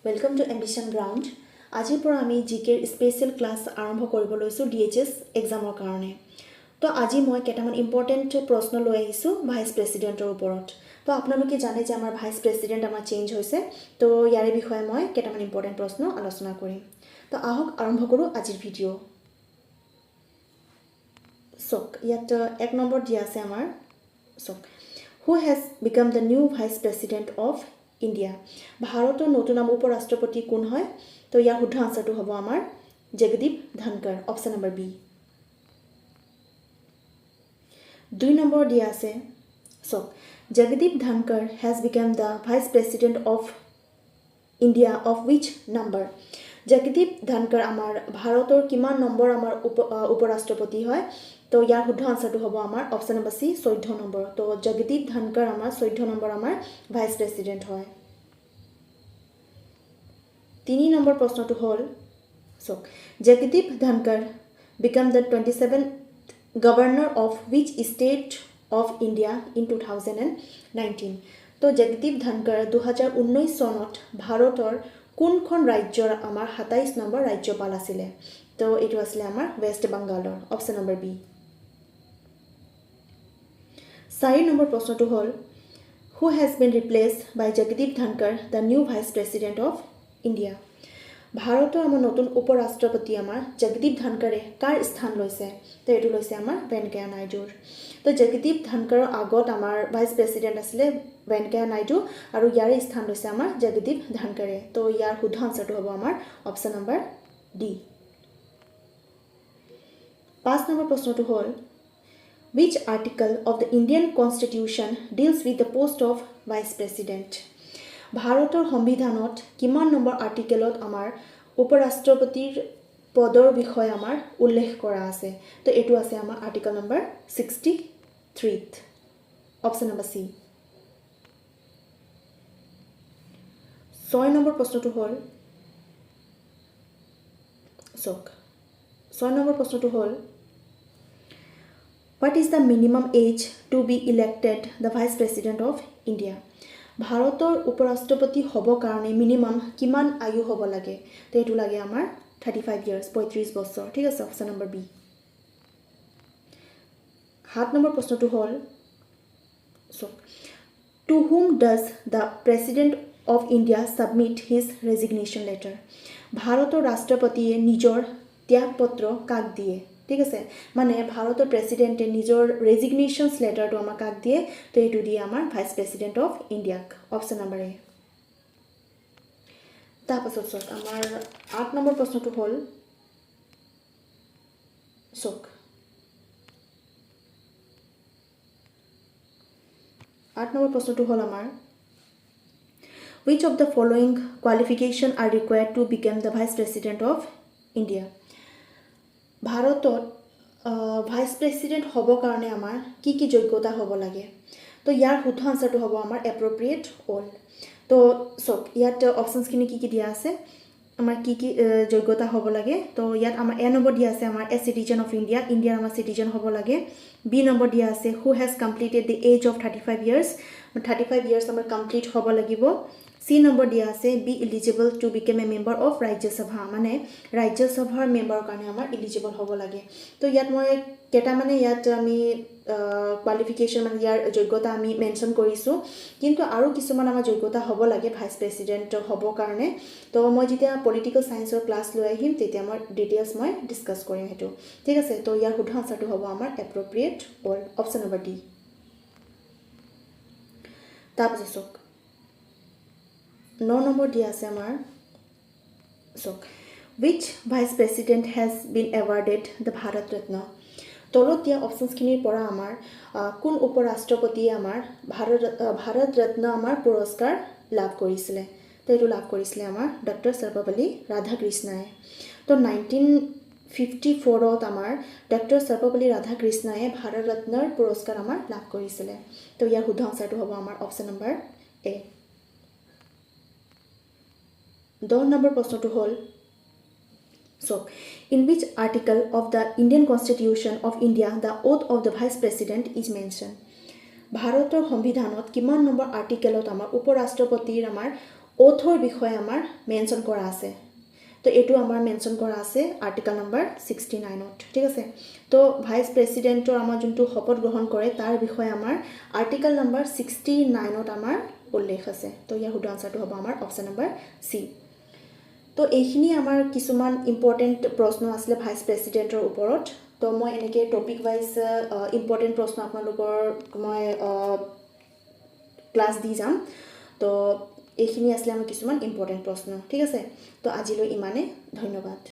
Welcome to Ambition Ground. আজিৰ পৰা আমি জিকেৰ স্পেচিয়েল ক্লাছ আৰম্ভ কৰিব লৈছোঁ DHS এক্সামৰ কাৰণে। তো আজি মই কেইটামান ইম্পৰ্টেণ্ট প্ৰশ্ন লৈ আহিছোঁ ভাইচ প্ৰেছিডেণ্টৰ ওপৰত। তো আপোনালোকে জানে যে আমাৰ ভাইচ প্ৰেছিডেণ্ট আমাৰ চেঞ্জ হৈছে। তো ইয়াৰে বিষয়ে মই কেইটামান ইম্পৰ্টেণ্ট প্ৰশ্ন আলোচনা কৰিম। তো আহক আৰম্ভ কৰোঁ আজিৰ ভিডিঅ'। চাওক ইয়াত 1 নম্বৰ দিয়া আছে আমাৰ। চাওক who has become the new vice president of India. ভাৰতৰ নতুন উপ ৰাষ্ট্ৰপতি কোন হয়? তো ইয়াৰ শুদ্ধ আনসাৰটো হ'ব আমাৰ Jagdeep Dhankhar, option number B. 2 number দিয়া আছে। চাওক Jagdeep Dhankhar has become the vice president of India of which number. Jagdeep Dhankhar আমাৰ ভাৰতৰ কিমান নম্বৰ আমাৰ উপৰাষ্ট্ৰপতি হয়? তো ইয়াৰ শুদ্ধ আনসাৰটো হ'ব আমাৰ অপশ্যন নম্বৰ চি 14 নম্বৰ। তো জগদীপ ধনকৰ আমাৰ 14 নম্বৰ আমাৰ ভাইচ প্ৰেছিডেণ্ট হয়। 3 নম্বৰ প্ৰশ্নটো হ'ল চাওক Jagdeep Dhankhar became the 27th governor of which state of India in 2019। তো জগদীপ ধনকৰ 2019 চনত ভাৰতৰ কোনখন ৰাজ্যৰ আমাৰ 27 নম্বৰ ৰাজ্যপাল আছিলে? তো এইটো আছিলে আমাৰ ৱেষ্ট বেংগলৰ, অপশ্যন নম্বৰ বি। 4 নম্বৰ প্ৰশ্নটো হ'ল who has been replaced by Jagdeep Dhankhar the new vice president of India. ভাৰতৰ আমাৰ নতুন উপৰাষ্ট্ৰপতি আমাৰ জগদীপ ধনকৰে কাৰ স্থান লৈছে? তো এইটো লৈছে আমাৰ ভেংকায়া নাইডুৰ। তো জগদীপ ধনকৰৰ আগত আমাৰ ভাইচ প্ৰেছিডেণ্ট আছিলে ভেংকায়া নাইডু আৰু ইয়াৰে স্থান লৈছে আমাৰ জগদীপ ধনকৰে। তো ইয়াৰ শুদ্ধ আনসাৰটো হ'ব আমাৰ অপশ্যন নম্বৰ ডি। 5 নম্বৰ প্ৰশ্নটো হ'ল which article of the Indian Constitution deals with the post of vice president? ভাৰতৰ সংবিধানত কিমান নম্বৰ আৰ্টিকেলত আমাৰ উপৰাষ্ট্ৰপতিৰ পদৰ বিষয়ে আমাৰ উল্লেখ কৰা আছে? তো এইটো আছে আমাৰ article number 63, option number C. 6 number প্ৰশ্নটো হ'ল চাওক 6 নম্বৰ প্ৰশ্নটো হ'ল What is the minimum age to be elected the Vice President of India? ভাৰতৰ উপৰাষ্ট্ৰপতি হ'ব কাৰণে মিনিমাম কিমান আয়ু হ'ব লাগে? তো এইটো লাগে আমাৰ 35 ইয়াৰ্ছ, 35 বছৰ। ঠিক আছে, অপশ্যন নম্বৰ বি। 7 নম্বৰ প্ৰশ্নটো হ'ল চাওক to whom does the president of India submit his resignation letter. ভাৰতৰ ৰাষ্ট্ৰপতিয়ে নিজৰ ত্যাগপত্ৰ কাক দিয়ে? ঠিক আছে, মানে ভাৰতৰ প্ৰেছিডেণ্টে নিজৰ ৰেজিগনেশ্যনছ লেটাৰটো আমাক কাক দিয়ে? তো এইটো দিয়ে আমাৰ ভাইচ প্ৰেছিডেণ্ট অফ ইণ্ডিয়াক, অপশ্যন নম্বৰ এ। তাৰপাছত চাওক আমাৰ 8 নম্বৰ প্ৰশ্নটো হ'ল চাওক 8 নম্বৰ প্ৰশ্নটো হ'ল আমাৰ which of the following qualification are required to become the vice president of India? ভাৰতত ভাইচ প্ৰেছিডেণ্ট হ'ব কাৰণে আমাৰ কি কি যোগ্যতা হ'ব লাগে? তো ইয়াৰ শুদ্ধ আনসাৰটো হ'ব আমাৰ এপ্ৰপ্ৰিয়েট অল। তো চাওক ইয়াত অপশ্যনছখিনি কি কি দিয়া আছে, আমাৰ কি কি যোগ্যতা হ'ব লাগে? তো ইয়াত আমাৰ এ নম্বৰ দিয়া আছে আমাৰ এ চিটিজেন অফ ইণ্ডিয়া, ইণ্ডিয়াৰ আমাৰ চিটিজেন হ'ব লাগে। বি নম্বৰ দিয়া আছে who has completed the age of 35 years, 35 years আমাৰ কমপ্লিট হ'ব লাগিব। চি নম্বৰ দিয়া আছে be eligible to become a member of Rajya Sabha, মানে ৰাজ্যসভাৰ মেম্বাৰৰ কাৰণে আমাৰ ইলিজিবল হ'ব লাগে। তো ইয়াত মই কেইটামানে ইয়াত আমি কোৱালিফিকেশ্যন মানে ইয়াৰ যোগ্যতা আমি মেনশ্যন কৰিছোঁ, কিন্তু আৰু কিছুমান আমাৰ যোগ্যতা হ'ব লাগে ভাইচ প্ৰেছিডেণ্ট হ'বৰ কাৰণে। তো মই যেতিয়া পলিটিকেল ছায়েন্সৰ ক্লাছ লৈ আহিম তেতিয়া মই ডিটেইলছ মই ডিছকাছ কৰিম সেইটো। ঠিক আছে, তো ইয়াৰ শুদ্ধ আনসাৰটো হ'ব আমাৰ appropriate all, option number D. তাৰপাছত চাওক 9 নম্বৰ দিয়া আছে আমাৰ চাওক which vice president has been awarded the Bharat Ratna. তলত দিয়া অপশ্যনছখিনিৰ পৰা আমাৰ কোন উপৰাষ্ট্ৰপতিয়ে আমাৰ ভাৰত ৰত্ন আমাৰ পুৰস্কাৰ লাভ কৰিছিলে? তো এইটো লাভ কৰিছিলে আমাৰ ডক্টৰ সৰ্বপল্লী ৰাধাকৃষ্ণাই। তো 1954ত আমাৰ ডক্টৰ সৰ্বপল্লী ৰাধাকৃষ্ণায়ে ভাৰত ৰত্নৰ পুৰস্কাৰ আমাৰ লাভ কৰিছিলে। তো ইয়াৰ শুদ্ধ আনসাৰটো হ'ব আমাৰ অপশ্যন নম্বৰ এ। 10 নম্বৰ প্ৰশ্নটো হ'ল চাওক in wish article of the Indian constitution of India the oath of the vice president is mention. ভাৰতৰ সংবিধানত কিমান নম্বৰ আৰ্টিকেলত আমাৰ উপৰাষ্ট্ৰপতিৰ আমাৰ ওথৰ বিষয়ে আমাৰ মেনশ্যন কৰা আছে তো এইটো আমাৰ মেনশ্যন কৰা আছে আৰ্টিকেল নম্বৰ 69ত ঠিক আছে তো ভাইচ প্ৰেচিডেণ্টৰ আমাৰ যোনটো শপত গ্ৰহণ কৰে তাৰ বিষয়ে আমাৰ আৰ্টিকেল নম্বৰ 69ত আমাৰ উল্লেখ আছে তো ইয়াৰ শুদ্ধ আনসাৰটো হ'ব আমাৰ অপশ্যন নম্বৰ চি তো এইখিনি আমাৰ কিছুমান ইম্পৰ্টেণ্ট প্ৰশ্ন আছিলে ভাইচ প্ৰেচিডেণ্টৰ ওপৰত তো মই এনেকৈ টপিক ৱাইজ ইম্পৰ্টেণ্ট প্ৰশ্ন আপোনালোকৰ মই ক্লাছ দি যাম তো এইখিনি আছিলে আমাৰ কিছুমান ইম্পৰ্টেণ্ট প্ৰশ্ন ঠিক আছে তো আজিলৈ ইমানে ধন্যবাদ